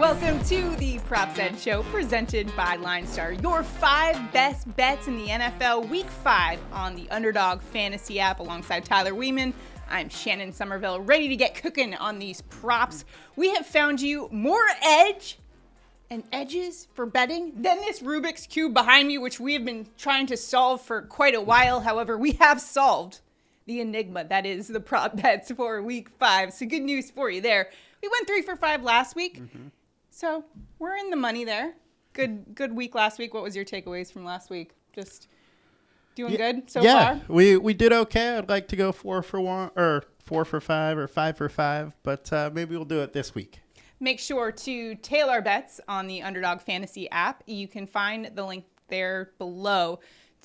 Welcome to the Props Ed Show presented by LineStar. Your 5 best bets in the NFL Week 5 on the Underdog Fantasy app alongside Tyler Wiemann. I'm Shannon Sommerville, ready to get cooking on these props. We have found you more edge and edges for betting than this Rubik's Cube behind me, which we have been trying to solve for quite a while. However, we have solved the enigma that is the prop bets for Week 5. So good news for you there. We went 3 for 5 last week, so we're in the money there. Good week last week. What was your takeaways from last week? Just doing good so far? Yeah, we did okay. I'd like to go 4 for 1 or 4 for 5 or 5 for 5, but maybe we'll do it this week. Make sure to tail our bets on the Underdog Fantasy app. You can find the link there below.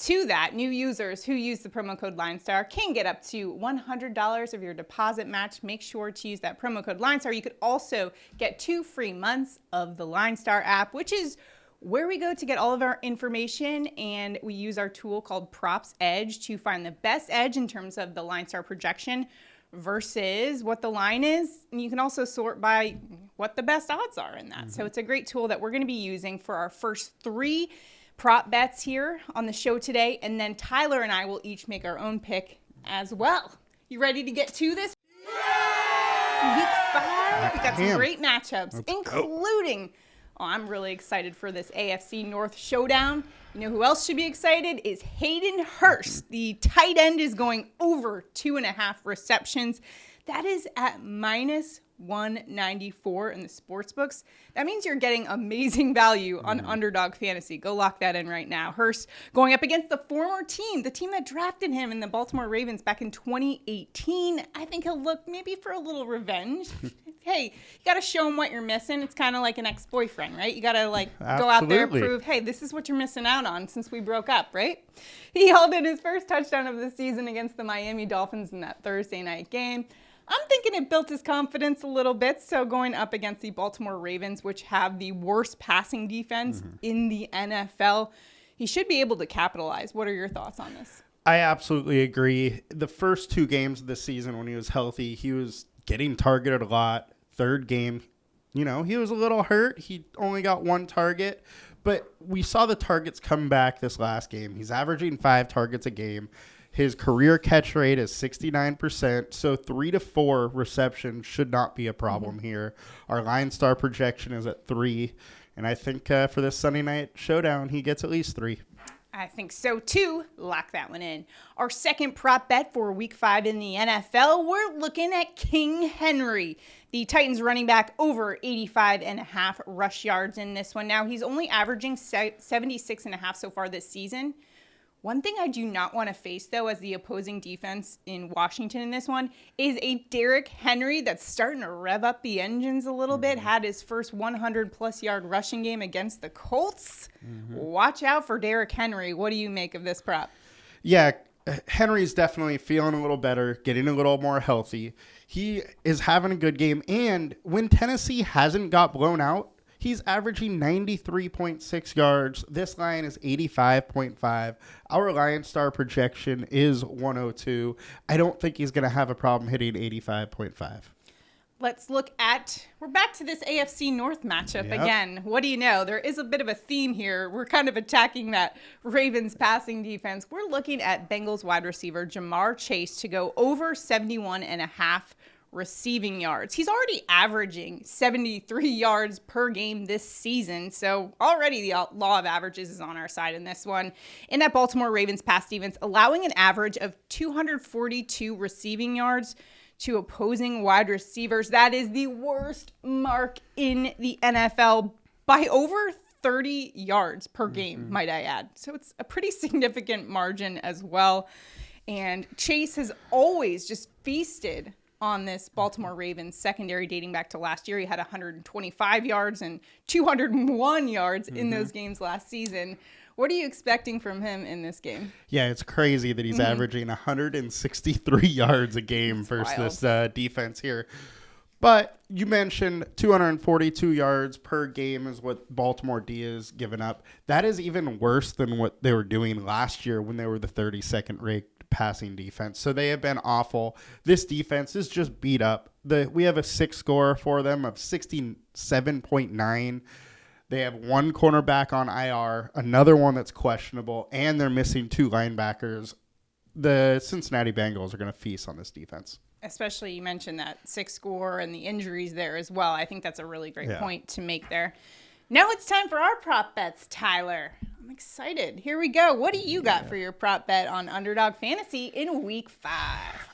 To that, new users who use the promo code LineStar can get up to $100 of your deposit match. Make sure to use that promo code LineStar. You could also get 2 free months of the LineStar app, which is where we go to get all of our information, and we use our tool called Props Edge to find the best edge in terms of the LineStar projection versus what the line is. And you can also sort by what the best odds are in that. So it's a great tool that we're going to be using for our first 3 prop bets here on the show today, and then Tyler and I will each make our own pick as well. You ready to get to this? Week 5, we got some great matchups, including, I'm really excited for this AFC North showdown. You know who else should be excited is Hayden Hurst. The tight end is going over 2.5 receptions. That is at minus 194 in the sports books. That means you're getting amazing value on Underdog Fantasy. Go lock that in right now. Hurst going up against the former team, the team that drafted him in the Baltimore Ravens back in 2018. I think he'll look maybe for a little revenge. Hey, you got to show him what you're missing. It's kind of like an ex-boyfriend, right? You got to go out there and prove, hey, this is what you're missing out on since we broke up, right? He held in his first touchdown of the season against the Miami Dolphins in that Thursday night game. I'm thinking it built his confidence a little bit. So going up against the Baltimore Ravens, which have the worst passing defense in the NFL, he should be able to capitalize. What are your thoughts on this? I absolutely agree. The first 2 games of the season when he was healthy, he was getting targeted a lot. Third game, he was a little hurt. He only got 1 target, but we saw the targets come back this last game. He's averaging 5 targets a game. His career catch rate is 69%, so 3 to 4 receptions should not be a problem here. Our LineStar projection is at 3, and I think for this Sunday night showdown, he gets at least 3. I think so too. Lock that one in. Our second prop bet for Week 5 in the NFL, we're looking at King Henry. The Titans running back over 85.5 rush yards in this one. Now, he's only averaging 76.5 so far this season. One thing I do not want to face, though, as the opposing defense in Washington in this one, is a Derrick Henry that's starting to rev up the engines a little bit. Had his first 100-plus yard rushing game against the Colts. Watch out for Derrick Henry. What do you make of this prop? Yeah, Henry's definitely feeling a little better, getting a little more healthy. He is having a good game, and when Tennessee hasn't got blown out, he's averaging 93.6 yards. This line is 85.5. Our LineStar projection is 102. I don't think he's going to have a problem hitting 85.5. Let's look at, we're back to this AFC North matchup again. What do you know? There is a bit of a theme here. We're kind of attacking that Ravens passing defense. We're looking at Bengals wide receiver Jamar Chase to go over 71.5 receiving yards. He's already averaging 73 yards per game this season, so already the law of averages is on our side in this one. In that Baltimore Ravens pass defense, allowing an average of 242 receiving yards to opposing wide receivers. That is the worst mark in the NFL by over 30 yards per game, might I add. So it's a pretty significant margin as well. And Chase has always just feasted on this Baltimore Ravens secondary dating back to last year. He had 125 yards and 201 yards in those games last season. What are you expecting from him in this game? Yeah, it's crazy that he's averaging 163 yards a game versus this defense here. But you mentioned 242 yards per game is what Baltimore D is giving up. That is even worse than what they were doing last year when they were the 32nd ranked passing defense. So they have been awful. This defense is just beat up. We have a 6 score for them of 67.9. They have one cornerback on IR, another one that's questionable, and they're missing 2 linebackers. The Cincinnati Bengals are going to feast on this defense. Especially you mentioned that 6 score and the injuries there as well. I think that's a really great point to make there. Now it's time for our prop bets, Tyler. I'm excited. Here we go. What do you got for your prop bet on Underdog Fantasy in Week 5?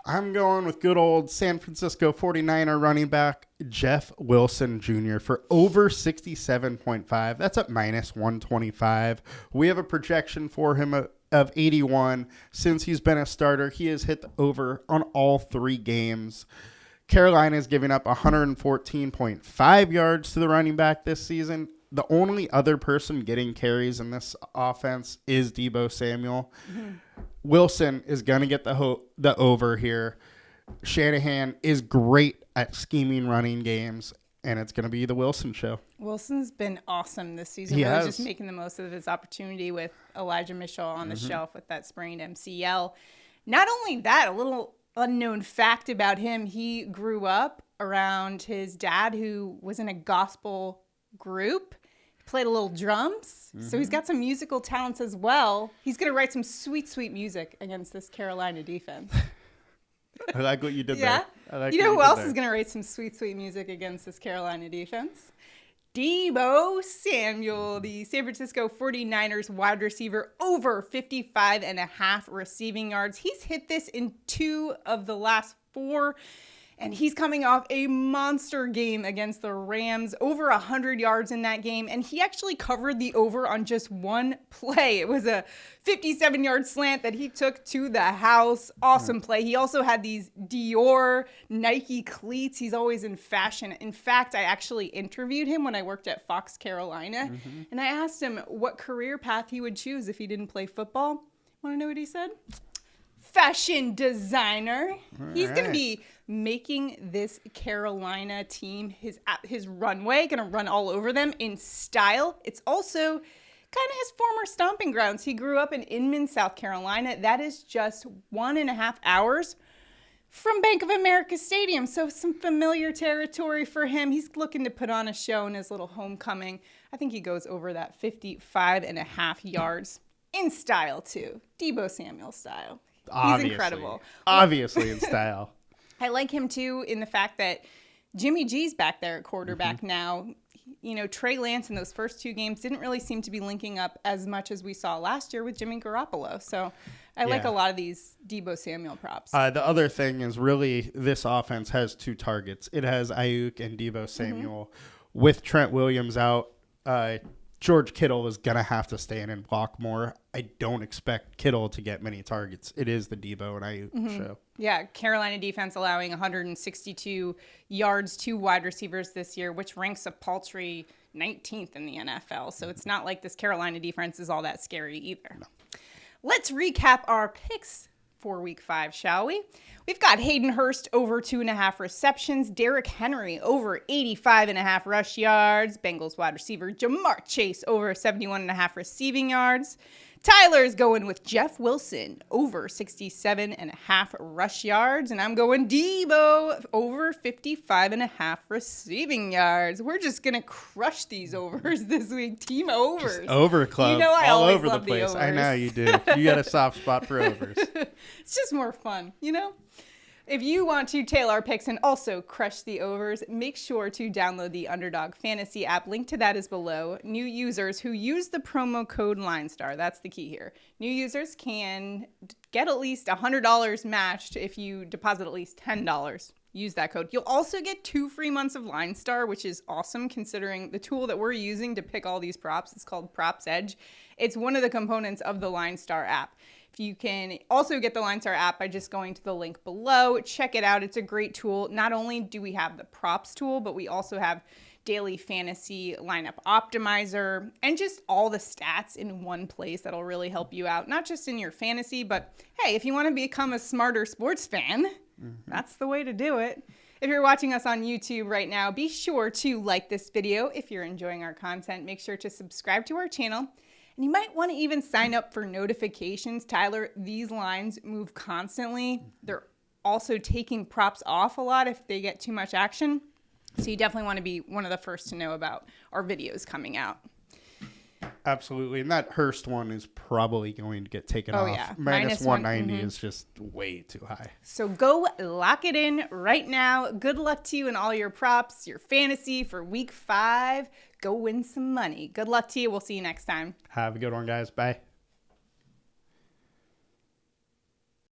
I'm going with good old San Francisco 49er running back Jeff Wilson Jr. for over 67.5. That's at minus 125. We have a projection for him of 81. Since he's been a starter, he has hit the over on all 3 games. Carolina is giving up 114.5 yards to the running back this season. The only other person getting carries in this offense is Deebo Samuel. Mm-hmm. Wilson is going to get the over here. Shanahan is great at scheming running games, and it's going to be the Wilson show. Wilson's been awesome this season. He really has. Just making the most of his opportunity with Elijah Mitchell on the shelf with that sprained MCL. Not only that, a little unknown fact about him, he grew up around his dad who was in a gospel group, played a little drums, so he's got some musical talents as well. He's going to write some sweet, sweet music against this Carolina defense. I like what you did there. You know who else is going to write some sweet, sweet music against this Carolina defense? Deebo Samuel, the San Francisco 49ers wide receiver, over 55.5 receiving yards. He's hit this in 2 of the last 4. And he's coming off a monster game against the Rams, over 100 yards in that game. And he actually covered the over on just one play. It was a 57-yard slant that he took to the house. Awesome play. He also had these Dior Nike cleats. He's always in fashion. In fact, I actually interviewed him when I worked at Fox Carolina. And I asked him what career path he would choose if he didn't play football. Want to know what he said? Fashion designer. He's going to be making this Carolina team his runway, going to run all over them in style. It's also kind of his former stomping grounds. He grew up in Inman, South Carolina. That is just 1.5 hours from Bank of America Stadium. So some familiar territory for him. He's looking to put on a show in his little homecoming. I think he goes over that 55.5 yards in style too. Deebo Samuel style. He's incredible. Obviously in style. I like him, too, in the fact that Jimmy G's back there at quarterback now. You know, Trey Lance in those first 2 games didn't really seem to be linking up as much as we saw last year with Jimmy Garoppolo. So I like a lot of these Deebo Samuel props. The other thing is really this offense has 2 targets. It has Ayuk and Deebo Samuel. With Trent Williams out, George Kittle is going to have to stay in and block more. I don't expect Kittle to get many targets. It is the Deebo and Ayuk show. Yeah, Carolina defense allowing 162 yards to wide receivers this year, which ranks a paltry 19th in the NFL. So it's not like this Carolina defense is all that scary either. No. Let's recap our picks for Week 5, shall we? We've got Hayden Hurst over 2.5 receptions, Derrick Henry over 85.5 rush yards, Bengals wide receiver Jamar Chase over 71.5 receiving yards. Tyler's going with Jeff Wilson over 67.5 rush yards, and I'm going Deebo over 55.5 receiving yards. We're just gonna crush these overs this week. Team overs. Just over club. You know I all always over love the place. the I know you do. You got a soft spot for overs. It's just more fun, you know? If you want to tail our picks and also crush the overs, make sure to download the Underdog Fantasy app. Link to that is below. New users who use the promo code LineStar, that's the key here. New users can get at least $100 matched if you deposit at least $10. Use that code. You'll also get 2 free months of LineStar, which is awesome considering the tool that we're using to pick all these props. It's called Props Edge. It's one of the components of the LineStar app. You can also get the LineStar app by just going to the link below. Check it out. It's a great tool. Not only do we have the props tool, but we also have daily fantasy lineup optimizer and just all the stats in one place that'll really help you out. Not just in your fantasy, but hey, if you want to become a smarter sports fan, that's the way to do it. If you're watching us on YouTube right now, be sure to like this video if you're enjoying our content. Make sure to subscribe to our channel. And you might want to even sign up for notifications. Tyler, these lines move constantly. They're also taking props off a lot if they get too much action. So you definitely want to be one of the first to know about our videos coming out. Absolutely. And that Hurst one is probably going to get taken off. Yeah. Minus 190 is just way too high. So go lock it in right now. Good luck to you and all your props, your fantasy for week 5. Go win some money. Good luck to you. We'll see you next time. Have a good one, guys. Bye.